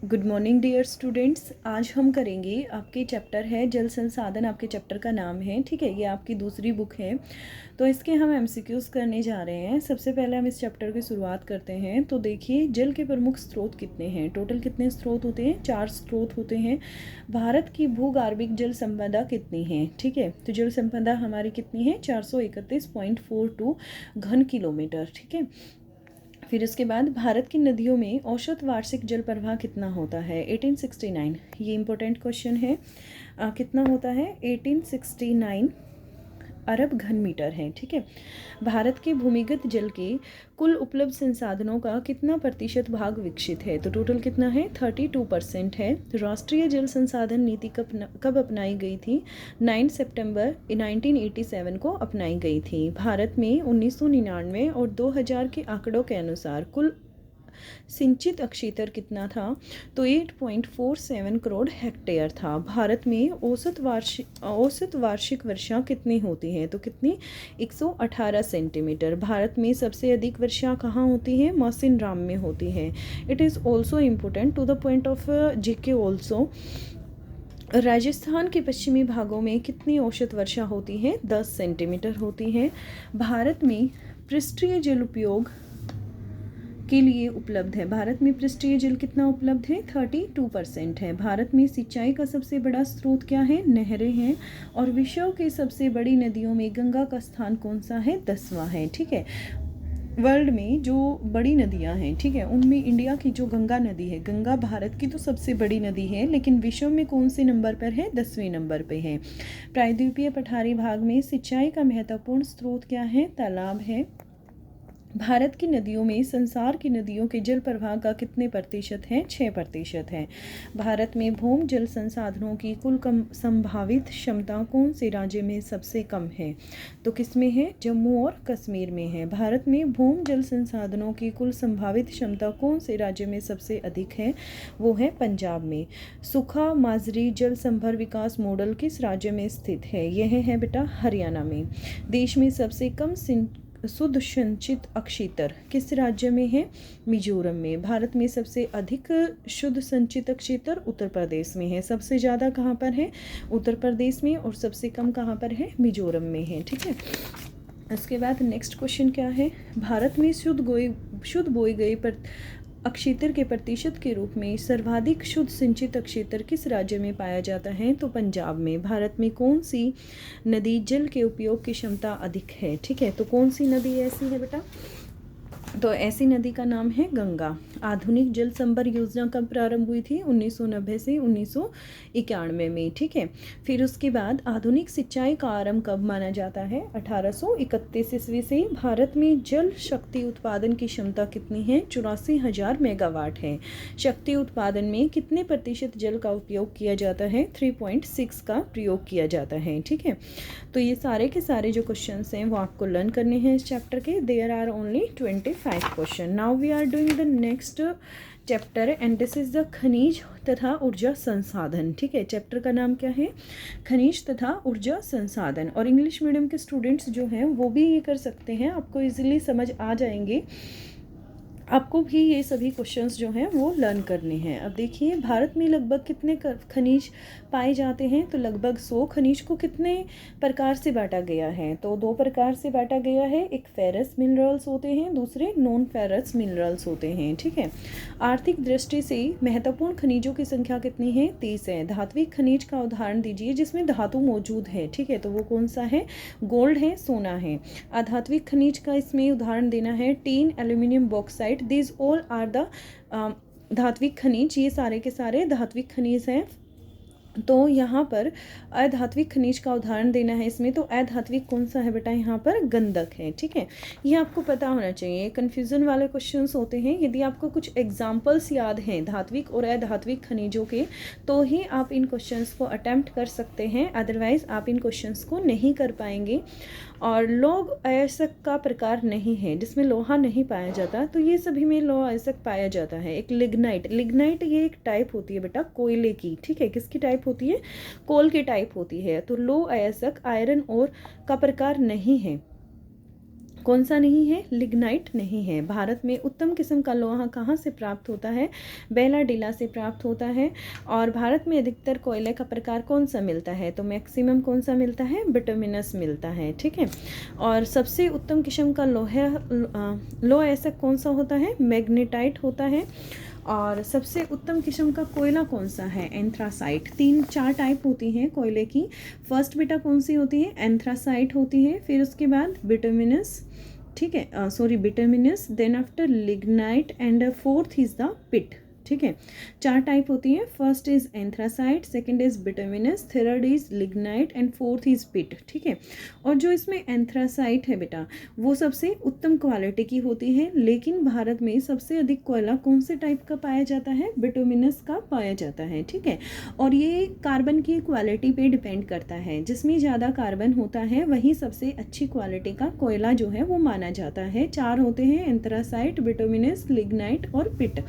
Good morning dear students. आज हम करेंगे, आपके चैप्टर है जल संसाधन, आपके चैप्टर का नाम है, ठीक है। ये आपकी दूसरी बुक है, तो इसके हम एमसीक्यूज़ करने जा रहे हैं। सबसे पहले हम इस चैप्टर की शुरुआत करते हैं। तो देखिए, जल के प्रमुख स्रोत कितने हैं। टोटल कितने स्रोत होते हैं? 4 स्रोत होते हैं। भारत की भूगर्भिक जल संपदा कितनी है, ठीक है। तो जल संपदा हमारी कितनी है? 431.42 घन किलोमीटर, ठीक है। फिर उसके बाद भारत की नदियों में औसत वार्षिक जल प्रवाह कितना होता है? 1869। ये इंपॉर्टेंट क्वेश्चन है। कितना होता है? 1869 अरब घन मीटर है, ठीक है। भारत के भूमिगत जल के कुल उपलब्ध संसाधनों का कितना प्रतिशत भाग विकसित है? तो टोटल कितना है? 32% है। राष्ट्रीय जल संसाधन नीति कब अपनाई गई थी? 9 सितंबर 1987 को अपनाई गई थी। भारत में 1999 और 2000 के आंकड़ों के अनुसार कुल सिंचित अक्षेत्र कितना था? तो 8.47 करोड़ हेक्टेयर था। भारत में औसत वार्षिक वर्षा कितनी होती है? तो कितनी? 118 सेंटीमीटर। भारत में सबसे अधिक वर्षा कहाँ होती है? मौसिनराम में होती है। It is also important to the point of GK also. Rajasthan के पश्चिमी भागों में कितनी औसत वर्षा होती है? 10 सेंटीमीटर होती है। भारत में पृष्ठीय जल उपयोग के लिए उपलब्ध है। भारत में पृष्ठीय जल कितना उपलब्ध है? 32% है। भारत में सिंचाई का सबसे बड़ा स्रोत क्या है? नहरें हैं। और विश्व की सबसे बड़ी नदियों में गंगा का स्थान कौन सा है? 10वां है, ठीक है। वर्ल्ड में जो बड़ी नदियां हैं, ठीक है, उनमें इंडिया की जो गंगा नदी है, गंगा भारत की तो सबसे बड़ी नदी है, लेकिन विश्व में कौन से नंबर पर है? 10वें नंबर पे है। प्रायद्वीपीय पठारी भाग में सिंचाई का महत्वपूर्ण स्रोत क्या है? तालाब है। भारत की नदियों में संसार की नदियों के जल प्रवाह का कितने प्रतिशत है? 6% है। भारत में भूमि जल संसाधनों की कुल संभावित क्षमता कौन से राज्य में सबसे कम है? तो किसमें है? जम्मू और कश्मीर में है। भारत में भूमि जल संसाधनों की कुल संभावित क्षमता कौन से राज्य में सबसे अधिक है? वो है पंजाब में। सूखा माजरी जल संभर विकास मॉडल किस राज्य में स्थित है? यह है बेटा हरियाणा में। देश में सबसे कम शुद्ध संचित अक्षेत्र किस राज्य में है? मिजोरम में। भारत में सबसे अधिक शुद्ध संचित अक्षेत्र उत्तर प्रदेश में है। सबसे ज़्यादा कहाँ पर है? उत्तर प्रदेश में। और सबसे कम कहाँ पर है? मिजोरम में है, ठीक है। इसके बाद नेक्स्ट क्वेश्चन क्या है? भारत में शुद्ध बोई गई पर अक्षेत्र के प्रतिशत के रूप में सर्वाधिक शुद्ध सिंचित अक्षेत्र किस राज्य में पाया जाता है? तो पंजाब में। भारत में कौन सी नदी जल के उपयोग की क्षमता अधिक है? ठीक है, तो कौन सी नदी ऐसी है बेटा? तो ऐसी नदी का नाम है गंगा। आधुनिक जल संभर योजना कब प्रारंभ हुई थी? 1990 से 1991 में, ठीक है। फिर उसके बाद आधुनिक सिंचाई का आरंभ कब माना जाता है? 1831 ईस्वी से। भारत में जल शक्ति उत्पादन की क्षमता कितनी है? 84,000 मेगावाट है। शक्ति उत्पादन में कितने प्रतिशत जल का उपयोग किया जाता है? 3.6 का प्रयोग किया जाता है, ठीक है। तो ये सारे के सारे जो क्वेश्चन हैं वो आपको लर्न करने हैं इस चैप्टर के। There are only 25 question. Now we are doing the next chapter and this is the खनिज तथा ऊर्जा संसाधन, ठीक है। चैप्टर का नाम क्या है? खनिज तथा ऊर्जा संसाधन। और इंग्लिश मीडियम के स्टूडेंट्स जो हैं वो भी ये कर सकते हैं, आपको इजीली समझ आ जाएंगे। आपको भी ये सभी क्वेश्चंस जो हैं वो लर्न करने हैं। अब देखिए, भारत में लगभग कितने खनिज पाए जाते हैं? तो लगभग 100 खनिज को कितने प्रकार से बांटा गया है? तो 2 प्रकार से बांटा गया है। एक फेरस मिनरल्स होते हैं, दूसरे नॉन फेरस मिनरल्स होते हैं, ठीक है। आर्थिक दृष्टि से महत्वपूर्ण खनिजों की संख्या कितनी है? 30 है। धात्विक खनिज का उदाहरण दीजिए जिसमें धातु मौजूद है, ठीक है। तो वो कौन सा है? गोल्ड है, सोना है। अधात्विक खनिज का इसमें उदाहरण देना है tin, aluminium, bauxite. These all are the धात्विक खनिज। ये सारे के सारे धात्विक खनिज हैं। तो यहाँ पर अधात्विक खनिज का उदाहरण देना है इसमें, तो अधात्विक कौन सा है बेटा? यहाँ पर गंधक है, ठीक है। ये आपको पता होना चाहिए। कन्फ्यूज़न वाले क्वेश्चंस होते हैं। यदि आपको कुछ एग्जांपल्स याद हैं धात्विक और अधात्विक खनिजों के, तो ही आप इन क्वेश्चंस को अटेम्प्ट कर सकते हैं, अदरवाइज आप इन क्वेश्चंस को नहीं कर पाएंगे। और लौह अयस्क का प्रकार नहीं है जिसमें लोहा नहीं पाया जाता, तो ये सभी में लौह अयस्क पाया जाता है। एक लिग्नाइट ये एक टाइप होती है बेटा कोयले की, ठीक है। किसकी टाइप होती है? कोल की टाइप होती है। तो लौह अयस्क आयरन और का प्रकार नहीं है। कौन सा नहीं है? लिग्नाइट नहीं है। भारत में उत्तम किस्म का लोहा कहाँ से प्राप्त होता है? बेलाडीला से प्राप्त होता है। और भारत में अधिकतर कोयले का प्रकार कौन सा मिलता है? तो मैक्सिमम कौन सा मिलता है? बिटुमिनस मिलता है, ठीक है। और सबसे उत्तम किस्म का लोहा ऐसा कौन सा होता है? मैग्नेटाइट होता है। और सबसे उत्तम किस्म का कोयला कौन सा है? एंथ्रासाइट। 3-4 टाइप होती हैं कोयले की। फर्स्ट बेटा कौन सी होती है? एंथ्रासाइट होती है। फिर उसके बाद बिटुमिनस, ठीक है, sorry bituminous, then after lignite and fourth is the peat, ठीक है। 4 टाइप होती है। First is anthracite, second is bituminous, third is lignite and fourth is peat, ठीक है। और जो इसमें एंथ्रासाइट है बेटा, वो सबसे उत्तम क्वालिटी की होती है। लेकिन भारत में सबसे अधिक कोयला कौन से टाइप का पाया जाता है? बिटुमिनस का पाया जाता है, ठीक है। और ये कार्बन की क्वालिटी पे डिपेंड करता है। जिसमें ज़्यादा कार्बन होता है वही सबसे अच्छी क्वालिटी का कोयला जो है वो माना जाता है। 4 होते हैं, एंथ्रासाइट, बिटुमिनस, लिग्नाइट और पिट।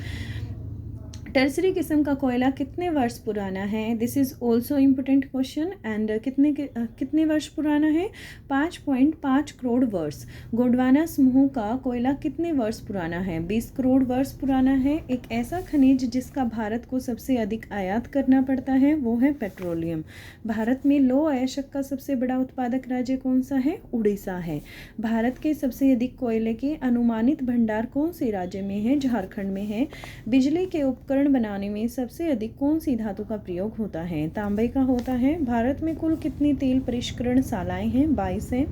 टर्सरी किस्म का कोयला कितने वर्ष पुराना है? This is also important question. And कितने वर्ष पुराना है? 5.5 करोड़ वर्ष। गोंडवाना समूह का कोयला कितने वर्ष पुराना है? 20 करोड़ वर्ष पुराना है। एक ऐसा खनिज जिसका भारत को सबसे अधिक आयात करना पड़ता है वो है पेट्रोलियम। भारत में लौह अयस्क का सबसे बड़ा उत्पादक राज्य कौन सा है? उड़ीसा है। भारत के सबसे अधिक कोयले के अनुमानित भंडार कौन से राज्य में है? झारखंड में है। बिजली के उपकरण बनाने में सबसे अधिक कौन सी धातु का प्रयोग होता है? तांबे का होता है। भारत में कुल कितनी तेल परिष्करण शालाएं हैं? 22 हैं।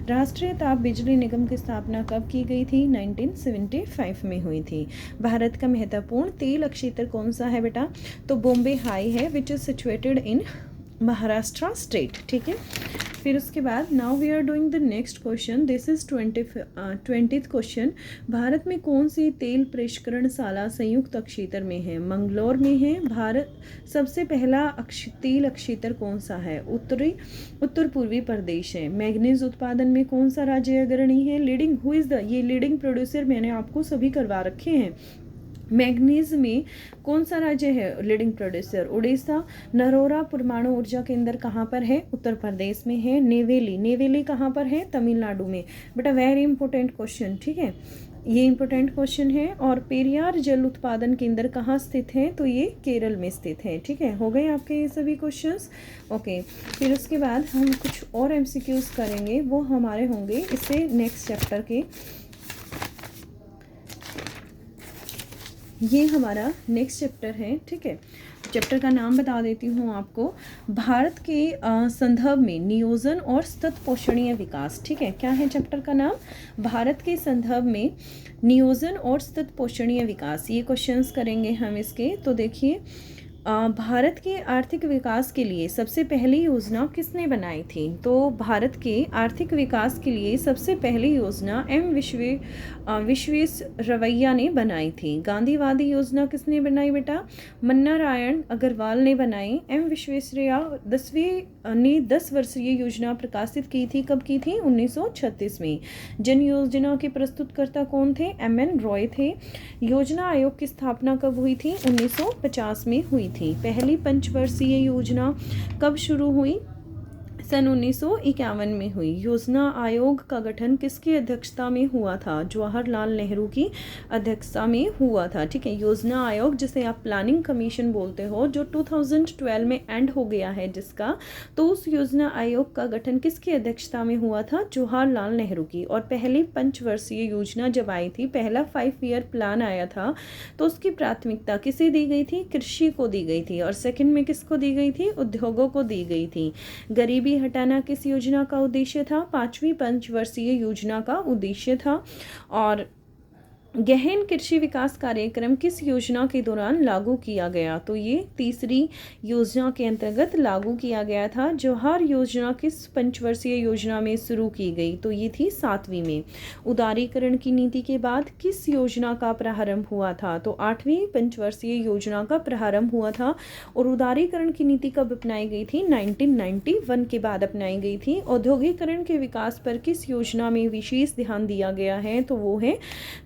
राष्ट्रीय ताप बिजली निगम की स्थापना कब की गई थी? 1975 में हुई थी। भारत का महत्वपूर्ण तेल अक्षेत्र कौन सा है बेटा? तो बॉम्बे हाई है, which is situated in Maharashtra state, ठीक है। फिर उसके बाद now we are doing the next question. This is 20th question. Bharat में कौन सी तेल परिष्करणशाला संयुक्त अक्षेत्र में है? मंगलौर में है। भारत सबसे पहला तेल अक्षेत्र कौन सा है? उत्तर पूर्वी प्रदेश है। मैग्नीज उत्पादन में कौन सा राज्य अग्रणी है? लीडिंग हु इज द, ये लीडिंग प्रोड्यूसर मैंने आपको सभी करवा रखे हैं। मैग्नीज में कौन सा राज्य है लीडिंग प्रोड्यूसर? उड़ीसा। नरोरा परमाणु ऊर्जा केंद्र कहाँ पर है? उत्तर प्रदेश में है। नेवेली कहाँ पर है? तमिलनाडु में। बेटा वेरी इंपॉर्टेंट क्वेश्चन, ठीक है, ये इंपॉर्टेंट क्वेश्चन है। और पेरियार जल उत्पादन केंद्र कहाँ स्थित है? तो ये केरल में स्थित है, ठीक है। हो गए आपके ये सभी क्वेश्चंस, ओके। फिर उसके बाद हम कुछ और एमसीक्यूज करेंगे, वो हमारे होंगे इससे नेक्स्ट चैप्टर के। ये हमारा नेक्स्ट चैप्टर है, ठीक है। चैप्टर का नाम बता देती हूँ आपको। भारत के संदर्भ में नियोजन और सतत पोषणीय विकास, ठीक है। क्या है चैप्टर का नाम? भारत के संदर्भ में नियोजन और सतत पोषणीय विकास। ये क्वेश्चंस करेंगे हम इसके। तो देखिए, भारत के आर्थिक विकास के लिए सबसे पहली योजना किसने बनाई थी? तो भारत के आर्थिक विकास के लिए सबसे पहली योजना विश्वेश्वरैया ने बनाई थी। गांधीवादी योजना किसने बनाई बेटा? मन्ना रायण अग्रवाल ने बनाई। विश्वेश्वरैया 10 वर्षीय योजना प्रकाशित की थी। कब की थी? 1936 में। जन योजना के प्रस्तुतकर्ता कौन थे? MN रॉय थे। योजना आयोग की स्थापना कब हुई थी? 1950 में हुई थी। पहली पंचवर्षीय योजना कब शुरू हुई? सन 1951 में हुई। योजना आयोग का गठन किसकी अध्यक्षता में हुआ था? जवाहरलाल नेहरू की अध्यक्षता में हुआ था, ठीक है। योजना आयोग जिसे आप प्लानिंग कमीशन बोलते हो, जो 2012 में एंड हो गया है जिसका, तो उस योजना आयोग का गठन किसकी अध्यक्षता में हुआ था? जवाहरलाल नेहरू की। और पहली पंचवर्षीय योजना जब आई थी, पहला 5 ईयर प्लान आया था, तो उसकी प्राथमिकता किसे दी गई थी? कृषि को दी गई थी। और सेकंड में किसको दी गई थी? उद्योगों को दी गई थी। गरीबी हटाना किस योजना का उद्देश्य था? 5वीं पंचवर्षीय योजना का उद्देश्य था। और गहन कृषि विकास कार्यक्रम किस योजना के दौरान लागू किया गया? तो ये तीसरी योजना के अंतर्गत लागू किया गया था। जवाहर योजना किस पंचवर्षीय योजना में शुरू की गई? तो ये थी 7वीं में। उदारीकरण की नीति के बाद किस योजना का प्रारंभ हुआ था? तो 8वीं पंचवर्षीय योजना का प्रारंभ हुआ था। और उदारीकरण की नीति कब अपनाई गई थी? 1991 के बाद अपनाई गई थी। औद्योगिकरण के विकास पर किस योजना में विशेष ध्यान दिया गया है? तो वो है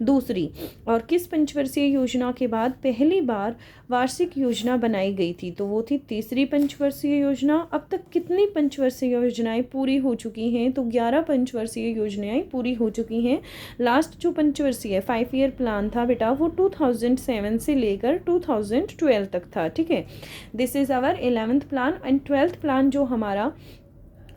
दूसरी दूसरी, और किस पंचवर्षीय योजना के बाद पहली बार वार्षिक योजना बनाई गई थी, तो वो थी तीसरी पंचवर्षीय योजना। अब तक कितनी पंचवर्षीय योजनाएं पूरी हो चुकी हैं, तो 11 पंचवर्षीय योजनाएं पूरी हो चुकी हैं। लास्ट जो पंचवर्षीय 5 ईयर प्लान था बेटा वो 2007 से लेकर 2012 तक था, ठीक है। This is our 11th plan and 12th plan जो हमारा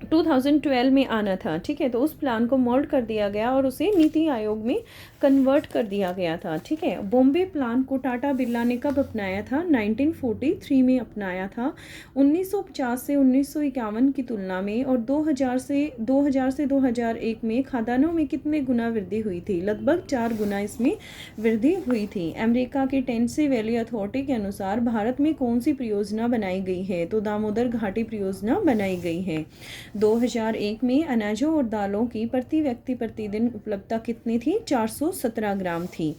2012 में आना था, ठीक है। तो उस प्लान को मोल्ड कर दिया गया और उसे नीति आयोग में कन्वर्ट कर दिया गया था, ठीक है। बॉम्बे प्लान को टाटा बिरला ने कब अपनाया था, 1943 में अपनाया था। 1950 से 1951 की तुलना में और 2000 से 2001 में खादानों में कितने गुना वृद्धि हुई थी, लगभग 4 गुना इसमें वृद्धि हुई थी। अमेरिका के टेनेसी वैली अथॉरिटी के अनुसार भारत में कौन सी परियोजना बनाई गई है, तो दामोदर घाटी परियोजना बनाई गई है। 2001 में अनाजों और दालों की प्रति व्यक्ति प्रतिदिन उपलब्धता कितनी थी, 417 ग्राम थी।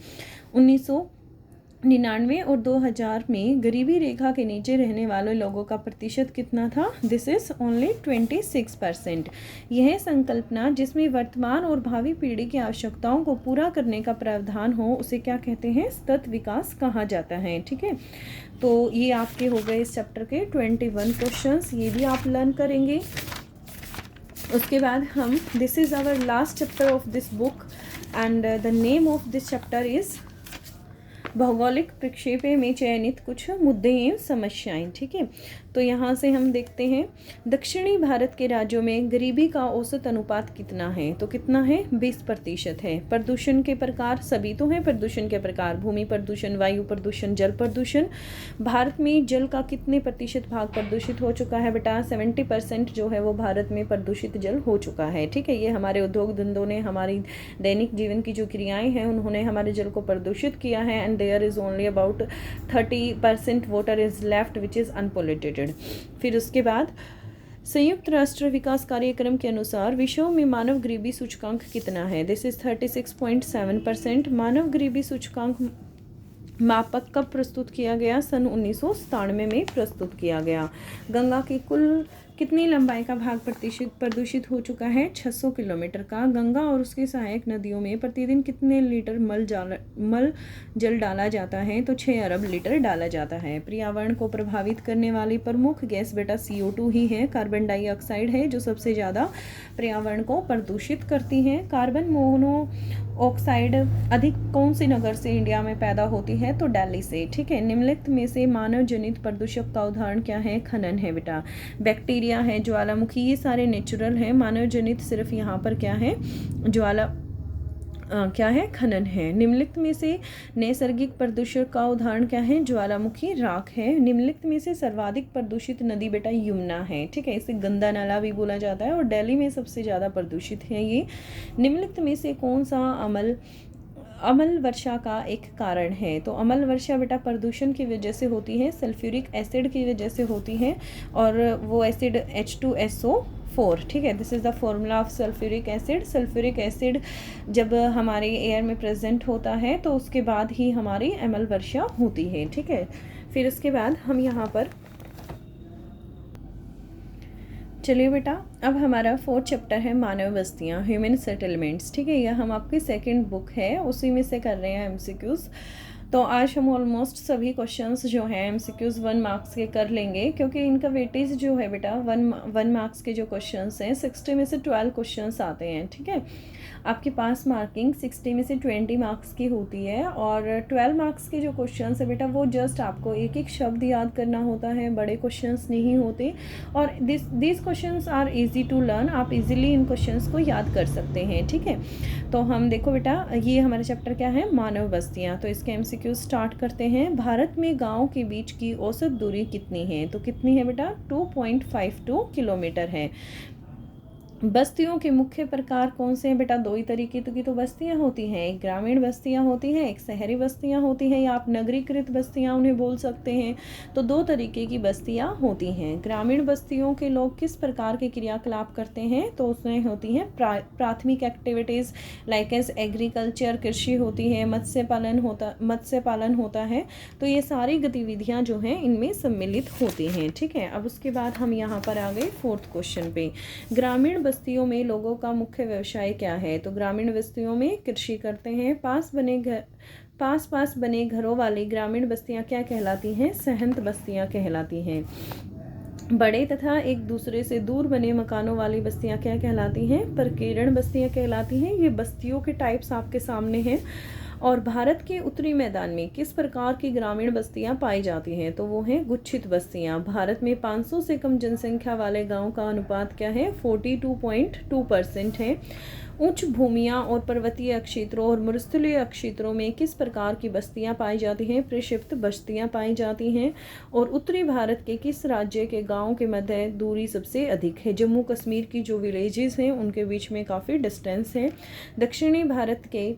1999 और 2000 में गरीबी रेखा के नीचे रहने वाले लोगों का प्रतिशत कितना था, दिस इज ओनली 26%। यह संकल्पना जिसमें वर्तमान और भावी पीढ़ी की आवश्यकताओं को पूरा करने का प्रावधान हो उसे क्या कहते हैं, सतत विकास कहा जाता है, ठीक है। तो ये आपके हो गए इस चैप्टर के 21 क्वेश्चंस, ये भी आप लर्न करेंगे। उसके बाद हम this is our last chapter of this book and the name of this chapter is भौगोलिक प्रक्षेपे में चयनित कुछ मुद्दे एवं समस्याएं, ठीक है। तो यहाँ से हम देखते हैं दक्षिणी भारत के राज्यों में गरीबी का औसत अनुपात कितना है, तो कितना है, 20% है। प्रदूषण के प्रकार सभी तो हैं प्रदूषण के प्रकार, भूमि प्रदूषण, वायु प्रदूषण, जल प्रदूषण। भारत में जल का कितने प्रतिशत भाग प्रदूषित हो चुका है बेटा, 70% जो है वो भारत में प्रदूषित जल हो चुका है, ठीक है। ये हमारे उद्योग धंधों ने, हमारी दैनिक जीवन की जो क्रियाएं हैं उन्होंने हमारे जल को प्रदूषित किया है and there is only about 30% water is left which is unpolluted. फिर उसके बाद संयुक्त राष्ट्र विकास कार्यक्रम के अनुसार विश्व में मानव गरीबी सूचकांक कितना है, दिस इज 36.7%। मानव गरीबी सूचकांक मापक कब प्रस्तुत किया गया, सन 1997 में प्रस्तुत किया गया। गंगा की कुल कितनी लंबाई का भाग प्रदूषित हो चुका है, 600 किलोमीटर का। गंगा और उसकी सहायक नदियों में प्रतिदिन कितने लीटर मल जल डाला जाता है, तो 6 अरब लीटर डाला जाता है। पर्यावरण को प्रभावित करने वाली प्रमुख गैस बेटा CO2 ही है, कार्बन डाइऑक्साइड है जो सबसे ज़्यादा पर्यावरण को प्रदूषित करती है। कार्बन मोनोऑक्साइड अधिक कौन से नगर से इंडिया में पैदा होती है, तो दिल्ली से, ठीक है। निम्नलिखित में से मानव जनित प्रदूषक का उदाहरण क्या है, खनन है बेटा। बैक्टीरिया है, ज्वालामुखी, ये सारे नेचुरल हैं। मानव जनित सिर्फ यहाँ पर क्या है, क्या है, खनन है। निम्नलिखित में से नैसर्गिक प्रदूषक का उदाहरण क्या है, ज्वालामुखी, राख है। निम्नलिखित में से सर्वाधिक प्रदूषित नदी बेटा यमुना है, ठीक है। इसे गंदा नाला भी बोला जाता है और दिल्ली में सबसे ज़्यादा प्रदूषित है ये। निम्नलिखित में से कौन सा अम्ल वर्षा का एक कारण है, तो अम्ल वर्षा बेटा प्रदूषण की वजह से होती है, सल्फ्यूरिक एसिड की वजह से होती है और वो एसिड H2SO4, ठीक है। This is the formula of sulphuric acid. Sulphuric acid जब हमारे एयर में प्रेजेंट होता है तो उसके बाद ही हमारी अम्ल वर्षा होती है, ठीक है। फिर उसके बाद हम यहाँ पर चलिए बेटा, अब हमारा 4th चैप्टर है मानव बस्तियाँ, ह्यूमन सेटलमेंट्स, ठीक है। यह हम आपकी 2nd बुक है, उसी में से कर रहे हैं MCQs। तो आज हम ऑलमोस्ट सभी क्वेश्चंस जो हैं MCQs 1 मार्क्स के कर लेंगे, क्योंकि इनका वेटेज जो है बेटा 1 मार्क्स के जो क्वेश्चंस हैं 60 में से 12 क्वेश्चंस आते हैं, ठीक है। आपके पास मार्किंग 60 में से 20 मार्क्स की होती है और 12 मार्क्स के जो क्वेश्चंस है बेटा वो जस्ट आपको एक एक शब्द याद करना होता है, बड़े क्वेश्चंस नहीं होते। और this questions are easy to learn, आप इजीली इन क्वेश्चंस को याद कर सकते हैं, ठीक है। तो हम देखो बेटा, ये हमारा चैप्टर क्या है, मानव बस्तियाँ। तो इसके MCQ स्टार्ट करते हैं। भारत में गाँव के बीच की औसत दूरी कितनी है, तो कितनी है बेटा, 2.52 किलोमीटर है। बस्तियों के मुख्य प्रकार कौन से हैं बेटा, 2 ही तरीके की तो बस्तियां होती हैं, एक ग्रामीण बस्तियां होती हैं, एक शहरी बस्तियां होती हैं, या आप नगरीकृत बस्तियां उन्हें बोल सकते हैं। तो 2 तरीके की बस्तियां होती हैं। ग्रामीण बस्तियों के लोग किस प्रकार के क्रियाकलाप करते हैं, तो उसमें होती हैं प्राथमिक एक्टिविटीज़ लाइक एज एग्रीकल्चर, कृषि होती है, मत्स्य पालन होता है। तो ये सारी गतिविधियाँ जो हैं इनमें सम्मिलित होती हैं, ठीक है। अब उसके बाद हम यहाँ पर आ गए 4th क्वेश्चन पे। ग्रामीण बस्तियों में लोगों का मुख्य व्यवसाय क्या है? तो ग्रामीण बस्तियों में कृषि करते हैं। पास पास बने घरों वाली ग्रामीण बस्तियां क्या कहलाती हैं? सहंत बस्तियां कहलाती हैं। बड़े तथा एक दूसरे से दूर बने मकानों वाली बस्तियां क्या कहलाती हैं? प्रकीर्ण बस्तियां कहलाती हैं। ये बस्तियों के टाइप्स आपके सामने हैं। और भारत के उत्तरी मैदान में किस प्रकार की ग्रामीण बस्तियां पाई जाती हैं? तो वो हैं गुच्छित बस्तियां। भारत में 500 से कम जनसंख्या वाले गांव का अनुपात क्या है? 42.2% है। उच्च भूमियां और पर्वतीय क्षेत्रों और मरुस्थलीय क्षेत्रों में किस प्रकार की बस्तियां पाई जाती हैं? प्रक्षिप्त बस्तियां पाई जाती हैं। और उत्तरी भारत के किस राज्य के गाँव के मध्य दूरी सबसे अधिक है? जम्मू कश्मीर की जो विलेजेस हैं उनके बीच में काफ़ी डिस्टेंस है। दक्षिणी भारत के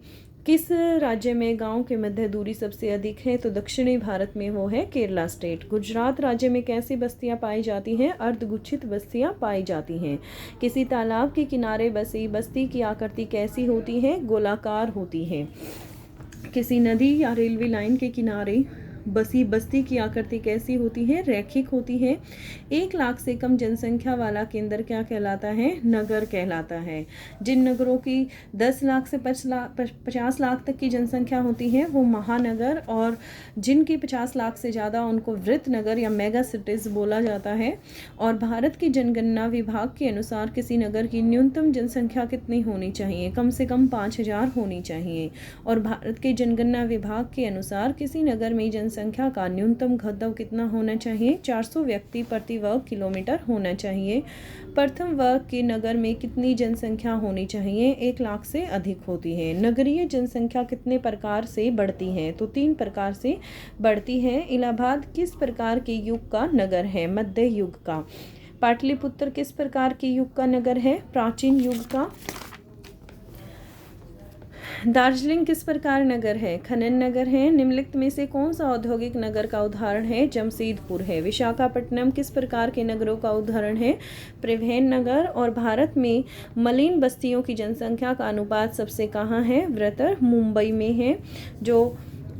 किस राज्य में गांव के मध्य दूरी सबसे अधिक है? तो दक्षिणी भारत में वो है केरला स्टेट। गुजरात राज्य में कैसी बस्तियां पाई जाती हैं? अर्धगुच्छित बस्तियां पाई जाती हैं। किसी तालाब के किनारे बसी बस्ती की आकृति कैसी होती है? गोलाकार होती है। किसी नदी या रेलवे लाइन के किनारे बसी बस्ती की आकृति कैसी होती है? रैखिक होती है। 1 लाख से कम जनसंख्या वाला केंद्र क्या कहलाता है? नगर कहलाता है। जिन नगरों की 10 लाख से 50 लाख तक की जनसंख्या होती है वो महानगर, और जिनकी 50 लाख से ज़्यादा उनको वृत्त नगर या मेगा सिटीज बोला जाता है। और भारत की जनगणना विभाग के अनुसार किसी नगर की न्यूनतम जनसंख्या कितनी होनी चाहिए? कम से कम 5000 होनी चाहिए। और भारत के जनगणना विभाग के अनुसार किसी नगर में जनसंख्या का न्यूनतम घनत्व कितना होना चाहिए? 400 व्यक्ति प्रति वर्ग किलोमीटर होना चाहिए। प्रथम वर्ग के नगर में कितनी जनसंख्या होनी चाहिए? 1 लाख से अधिक होती है। नगरीय जनसंख्या कितने प्रकार से बढ़ती है? तो 3 प्रकार से बढ़ती है। इलाहाबाद किस प्रकार के युग का नगर है? मध्य युग का। पाटलिपुत्र किस प्रकार के युग का नगर है? प्राचीन युग का। दार्जिलिंग किस प्रकार नगर है? खनन नगर है। निम्नलिखित में से कौन सा औद्योगिक नगर का उदाहरण है? जमशेदपुर है। विशाखापट्टनम किस प्रकार के नगरों का उदाहरण है? परिवहन नगर। और भारत में मलिन बस्तियों की जनसंख्या का अनुपात सबसे कहाँ है? वृत्तर मुंबई में है।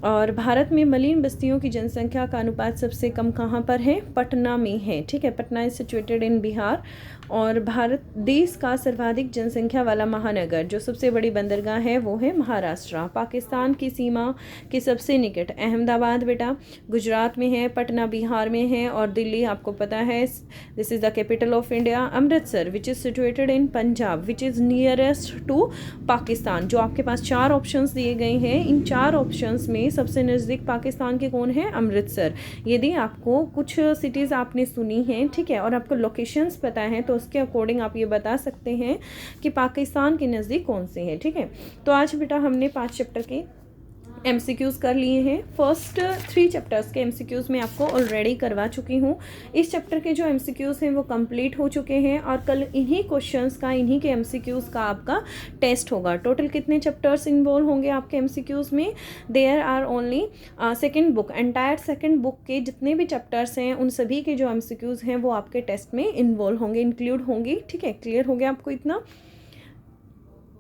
और भारत में मलिन बस्तियों की जनसंख्या का अनुपात सबसे कम कहाँ पर है? पटना में है। ठीक है, पटना इज सिचुएटेड इन बिहार। और भारत देश का सर्वाधिक जनसंख्या वाला महानगर जो सबसे बड़ी बंदरगाह है वो है महाराष्ट्र। पाकिस्तान की सीमा के सबसे निकट अहमदाबाद बेटा गुजरात में है, पटना बिहार में है, और दिल्ली आपको पता है this is the capital of India. Amritsar which is situated in Punjab which is nearest to Pakistan. जो आपके पास 4 ऑप्शंस दिए गए हैं, इन 4 ऑप्शंस में सबसे नज़दीक पाकिस्तान के कौन है? अमृतसर। यदि आपको कुछ सिटीज़ आपने सुनी हैं, ठीक है, और आपको लोकेशंस पता है तो उसके अकॉर्डिंग आप ये बता सकते हैं कि पाकिस्तान के नज़दीक कौन से है। ठीक है, तो आज बेटा हमने 5 चैप्टर के MCQs कर लिए हैं। फर्स्ट 3 चैप्टर्स के MCQs मैं आपको ऑलरेडी करवा चुकी हूँ। इस चैप्टर के जो MCQs हैं वो कंप्लीट हो चुके हैं, और कल इन्हीं क्वेश्चंस का, इन्हीं के MCQs का आपका टेस्ट होगा। टोटल कितने चैप्टर्स इन्वॉल्व होंगे आपके MCQs में? There are only second book, entire second book के जितने भी चैप्टर्स हैं उन सभी के जो MCQs हैं वो आपके टेस्ट में इन्वॉल्व होंगे, इंक्लूड होंगे। ठीक है, क्लियर हो गया आपको इतना?